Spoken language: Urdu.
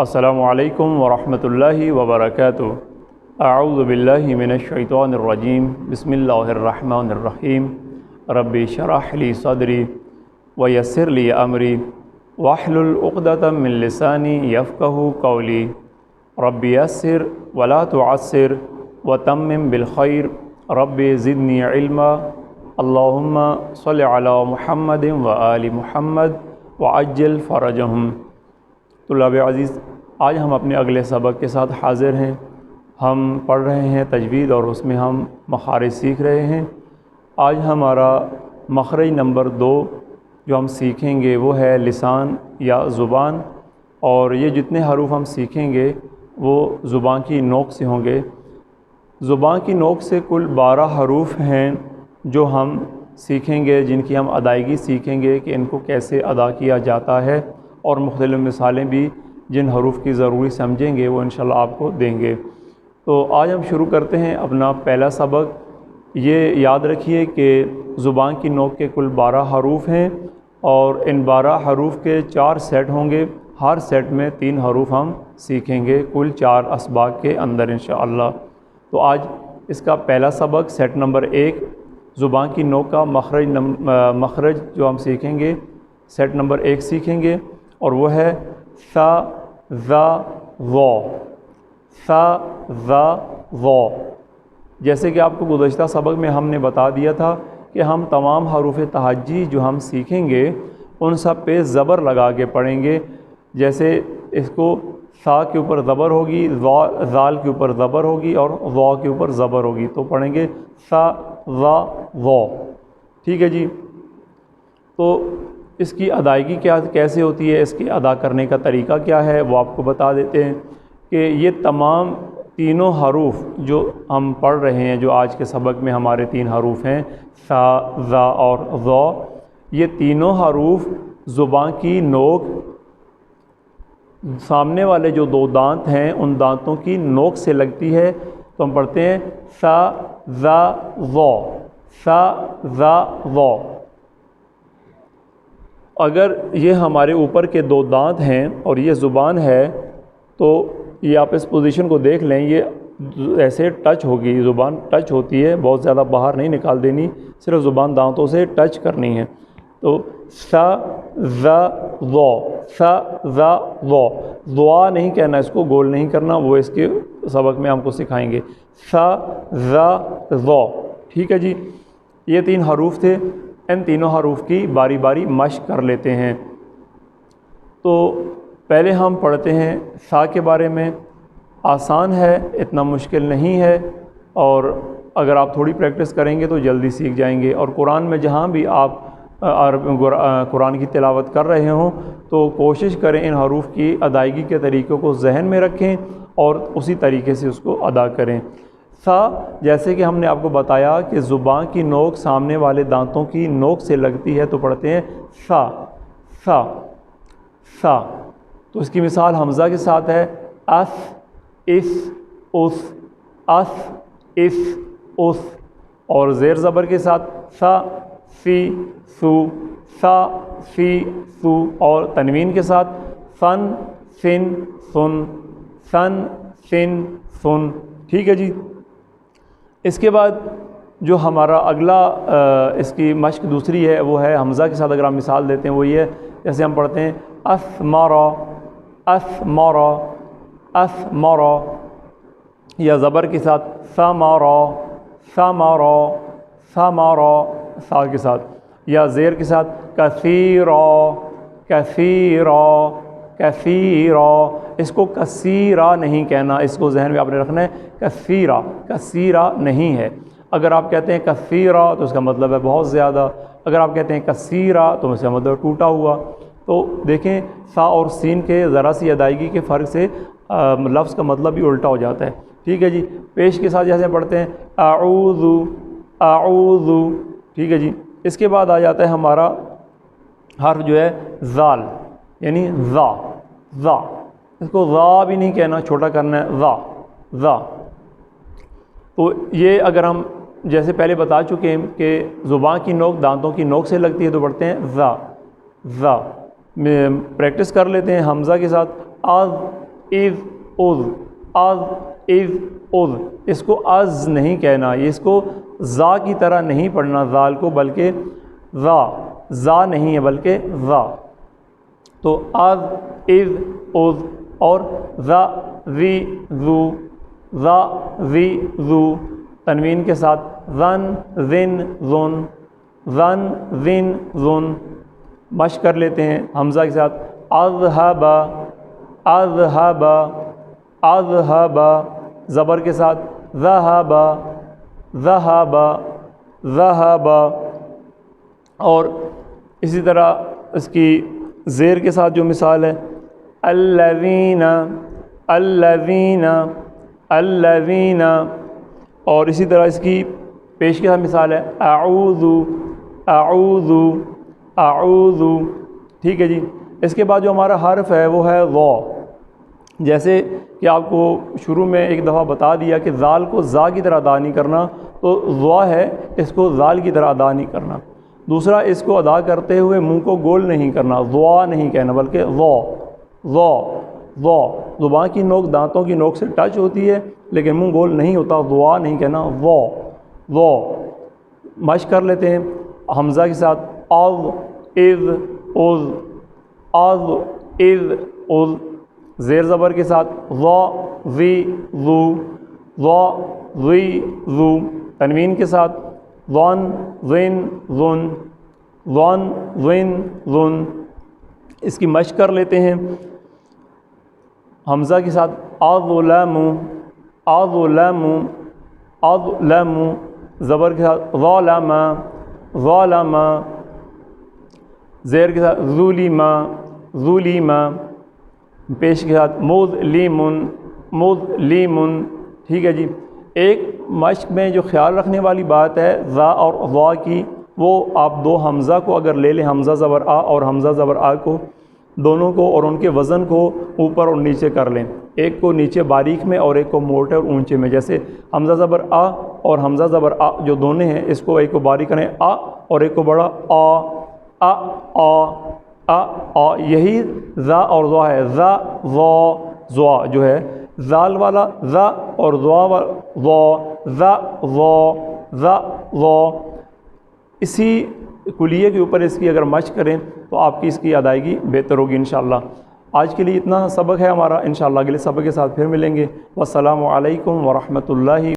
السلام علیکم ورحمۃ اللہ وبرکاتہ۔ اعوذ باللہ من الشیطان الرجیم، بسم اللہ الرحمن الرحیم۔ رب اشرح لی صدری ویسر لی امری واحلل عقدۃ من لسانی یفقہوا قولی۔ رب یسر ولا تعسر وتمم بالخیر، رب زدنی علما۔ اللہم صل علی محمد وآل محمد وعجل فرجہم۔ طلاب عزیز، آج ہم اپنے اگلے سبق کے ساتھ حاضر ہیں۔ ہم پڑھ رہے ہیں تجوید اور اس میں ہم مخارج سیکھ رہے ہیں۔ آج ہمارا مخرج نمبر 2 جو ہم سیکھیں گے وہ ہے لسان یا زبان، اور یہ جتنے حروف ہم سیکھیں گے وہ زبان کی نوک سے ہوں گے۔ زبان کی نوک سے کل 12 حروف ہیں جو ہم سیکھیں گے، جن کی ہم ادائیگی سیکھیں گے کہ ان کو کیسے ادا کیا جاتا ہے، اور مختلف مثالیں بھی جن حروف کی ضروری سمجھیں گے وہ انشاءاللہ آپ کو دیں گے۔ تو آج ہم شروع کرتے ہیں اپنا پہلا سبق۔ یہ یاد رکھیے کہ زبان کی نوک کے کل 12 حروف ہیں، اور ان 12 حروف کے 4 سیٹ ہوں گے۔ ہر سیٹ میں 3 حروف ہم سیکھیں گے کل 4 اسباق کے اندر انشاءاللہ۔ تو آج اس کا پہلا سبق سیٹ نمبر 1 زبان کی نوک کا مخرج جو ہم سیکھیں گے، سیٹ نمبر 1 سیکھیں گے، اور وہ ہے ث ظ ظ۔ ث ظ ظ۔ جیسے کہ آپ کو گزشتہ سبق میں ہم نے بتا دیا تھا کہ ہم تمام حروف تہجی جو ہم سیکھیں گے ان سب پہ زبر لگا کے پڑھیں گے۔ جیسے اس کو ثا کے اوپر زبر ہوگی، ذال کے اوپر زبر ہوگی، اور ظا کے اوپر زبر ہوگی، تو پڑھیں گے ث ظ ظ۔ ٹھیک ہے جی۔ تو اس کی ادائیگی کیسے ہوتی ہے، اس کی ادا کرنے کا طریقہ کیا ہے، وہ آپ کو بتا دیتے ہیں کہ یہ تمام تینوں حروف جو ہم پڑھ رہے ہیں، جو آج کے سبق میں ہمارے 3 حروف ہیں ثا، ظ اور ظ، یہ تینوں حروف زبان کی نوک، سامنے والے جو 2 دانت ہیں ان دانتوں کی نوک سے لگتی ہے۔ تو ہم پڑھتے ہیں ثا ظ ظ، ثا ظ ظ۔ اگر یہ ہمارے اوپر کے 2 دانت ہیں اور یہ زبان ہے تو یہ آپ اس پوزیشن کو دیکھ لیں، یہ ایسے ٹچ ہوگی، زبان ٹچ ہوتی ہے، بہت زیادہ باہر نہیں نکال دینی، صرف زبان دانتوں سے ٹچ کرنی ہے۔ تو ث ظ ظ، ث ظ ظ، ضا نہیں کہنا، اس کو گول نہیں کرنا، وہ اس کے سبق میں ہم کو سکھائیں گے۔ ث ظ ظ۔ ٹھیک ہے جی۔ یہ 3 حروف تھے، ان تینوں حروف کی باری باری مشق کر لیتے ہیں۔ تو پہلے ہم پڑھتے ہیں ثا کے بارے میں۔ آسان ہے، اتنا مشکل نہیں ہے، اور اگر آپ تھوڑی پریکٹس کریں گے تو جلدی سیکھ جائیں گے۔ اور قرآن میں جہاں بھی آپ قرآن کی تلاوت کر رہے ہوں تو کوشش کریں ان حروف کی ادائیگی کے طریقوں کو ذہن میں رکھیں اور اسی طریقے سے اس کو ادا کریں۔ ثا، جیسے کہ ہم نے آپ کو بتایا کہ زبان کی نوک سامنے والے دانتوں کی نوک سے لگتی ہے، تو پڑھتے ہیں ثا ثا ثا۔ تو اس کی مثال حمزہ کے ساتھ ہے اس اس اس، اس اس اس، اور زیر زبر کے ساتھ ثا فی سو، ثا فی سو، اور تنوین کے ساتھ فن فن سن، فن فن سن۔ ٹھیک ہے جی۔ اس کے بعد جو ہمارا اگلا اس کی مشق دوسری ہے وہ ہے حمزہ کے ساتھ۔ اگر ہم مثال دیتے ہیں وہ یہ ہے، جیسے ہم پڑھتے ہیں اثمر اثمر اثمر، یا زبر کے ساتھ ثمر ثمر ثمر، سا کے ساتھ، یا زیر کے ساتھ کثیر کثیر کثیر۔ اس کو کثیرہ نہیں کہنا، اس کو ذہن میں آپ نے رکھنا ہے، کثیرہ کثیرہ نہیں ہے۔ اگر آپ کہتے ہیں کثیرہ تو اس کا مطلب ہے بہت زیادہ، اگر آپ کہتے ہیں کثیرہ تو اس کا مطلب ٹوٹا ہوا۔ تو دیکھیں سا اور سین کے ذرا سی ادائیگی کے فرق سے لفظ کا مطلب بھی الٹا ہو جاتا ہے۔ ٹھیک ہے جی۔ پیش کے ساتھ جیسے پڑھتے ہیں اعوذ اعوذ۔ ٹھیک ہے جی۔ اس کے بعد آ جاتا ہے ہمارا حرف جو ہے ذال، یعنی ذا ذا، اس کو ذا بھی نہیں کہنا، چھوٹا کرنا ہے، ذا ذا۔ تو یہ اگر ہم جیسے پہلے بتا چکے ہیں کہ زبان کی نوک دانتوں کی نوک سے لگتی ہے، تو پڑھتے ہیں ذا ذا۔ میں پریکٹس کر لیتے ہیں حمزہ کے ساتھ، آز اذ اذ از اذ اذ، اس کو از نہیں کہنا، یہ اس کو زا کی طرح نہیں پڑھنا زال کو، بلکہ زا نہیں ہے بلکہ ذا. تو از اذ اذ، اور ذا ذی ذو، ذا ذی ذو، تنوین کے ساتھ ذن ذن ذن، ذن ذن ذن. مشق کر لیتے ہیں حمزہ کے ساتھ اذهب اذهب اذهب، زبر کے ساتھ ذهب ذهب ذهب. اور اسی طرح اس کی زیر کے ساتھ جو مثال ہے الذین الذین الذین، اور اسی طرح اس کی پیش کے ساتھ مثال ہے اعوذ اعوذ اعوذ. ٹھیک ہے جی. اس کے بعد جو ہمارا حرف ہے وہ ہے ضا. جیسے کہ آپ کو شروع میں ایک دفعہ بتا دیا کہ ذال کو زا کی طرح ادا نہیں کرنا، تو ضا ہے اس کو ذال کی طرح ادا نہیں کرنا. دوسرا، اس کو ادا کرتے ہوئے منہ کو گول نہیں کرنا، ضا نہیں کہنا بلکہ ضا ضا ضا. زبان کی نوک دانتوں کی نوک سے ٹچ ہوتی ہے لیکن منہ گول نہیں ہوتا، ضا نہیں کہنا، ضا ضا. مشق کر لیتے ہیں حمزہ کے ساتھ اذ اذ اذ اذ اذ اذ، زیر زبر کے ساتھ ذا ذی ذو، ذا ذی ذو، تنوین کے ساتھ ظن ظن ظن، ظن ظن ظن. اس کی مشق کر لیتے ہیں حمزہ کے ساتھ اظلم اظلم اظلم، زبر کے ساتھ ظلم ظلم، زیر کے ساتھ ظلم ظلم، پیش کے ساتھ مظلم مظلم. ٹھیک ہے جی. ایک مشق میں جو خیال رکھنے والی بات ہے ذا اور ضا کی، وہ آپ دو حمزہ کو اگر لے لیں، حمزہ زبر آ اور حمزہ زبر آ کو، دونوں کو اور ان کے وزن کو اوپر اور نیچے کر لیں، ایک کو نیچے باریک میں اور ایک کو موٹے اور اونچے میں. جیسے حمزہ زبر آ اور حمزہ زبر آ جو دونوں ہیں، اس کو ایک کو باریک کریں آ اور ایک کو بڑا آ آ آ آ. یہی ذا اور ضا ہے، ذا ضا ضا جو ہے، ذال والا ذا اور ضا والا ضا، ذا ضا ذا ضا. اسی کلیے کے اوپر اس کی اگر مشق کریں تو آپ کی اس کی ادائیگی بہتر ہوگی انشاءاللہ. آج کے لیے اتنا سبق ہے ہمارا، انشاءاللہ اگلے سبق کے ساتھ پھر ملیں گے. والسلام علیکم ورحمۃ اللہ.